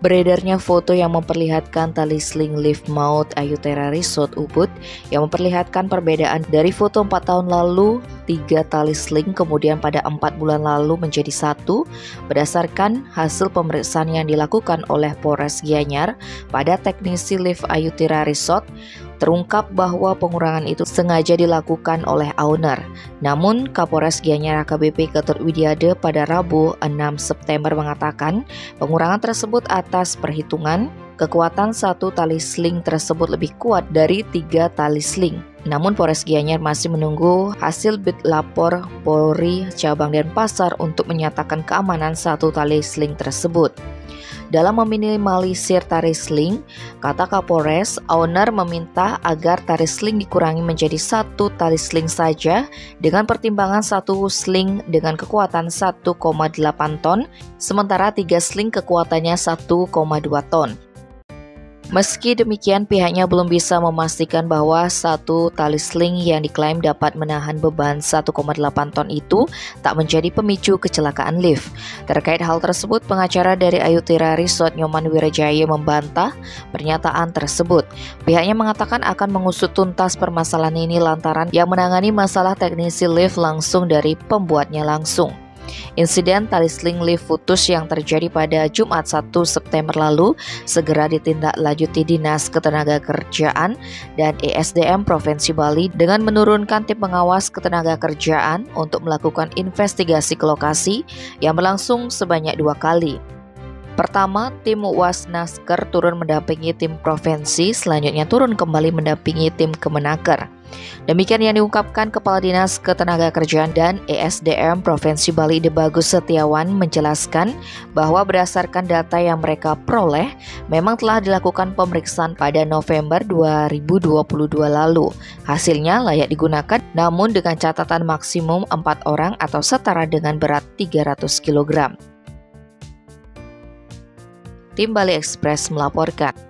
Beredarnya foto yang memperlihatkan tali sling lift maut Ayutthaya Resort Ubud yang memperlihatkan perbedaan dari foto 4 tahun lalu 3 tali sling kemudian pada 4 bulan lalu menjadi 1 berdasarkan hasil pemeriksaan yang dilakukan oleh Polres Gianyar pada teknisi lift Ayutthaya Resort. Terungkap bahwa pengurangan itu sengaja dilakukan oleh owner. Namun, Kapolres Gianyar AKBP Ketut Widyade pada Rabu 6 September mengatakan pengurangan tersebut atas perhitungan kekuatan satu tali sling tersebut lebih kuat dari 3 tali sling. Namun Polres Gianyar masih menunggu hasil bid lapor Polri Cabang Denpasar untuk menyatakan keamanan satu tali sling tersebut. Dalam meminimalisir tali sling, kata Kapolres, owner meminta agar tali sling dikurangi menjadi 1 tali sling saja dengan pertimbangan 1 sling dengan kekuatan 1,8 ton, sementara 3 sling kekuatannya 1,2 ton. Meski demikian, pihaknya belum bisa memastikan bahwa 1 tali sling yang diklaim dapat menahan beban 1,8 ton itu tak menjadi pemicu kecelakaan lift. Terkait hal tersebut, pengacara dari Ayutthaya Resort Nyoman Wirajaya membantah pernyataan tersebut. Pihaknya mengatakan akan mengusut tuntas permasalahan ini lantaran yang menangani masalah teknisi lift langsung dari pembuatnya langsung. Insiden tali sling lift putus yang terjadi pada Jumat 1 September lalu segera ditindaklanjuti Dinas Ketenagakerjaan dan ESDM Provinsi Bali dengan menurunkan tim pengawas ketenagakerjaan untuk melakukan investigasi ke lokasi yang berlangsung sebanyak 2 kali. Pertama, tim Wasnasker turun mendampingi tim provinsi, selanjutnya turun kembali mendampingi tim Kemenaker. Demikian yang diungkapkan Kepala Dinas Ketenagakerjaan dan ESDM Provinsi Bali Debagus Setiawan menjelaskan bahwa berdasarkan data yang mereka peroleh, memang telah dilakukan pemeriksaan pada November 2022 lalu. Hasilnya layak digunakan, namun dengan catatan maksimum 4 orang atau setara dengan berat 300 kg. Tim Bali Express melaporkan.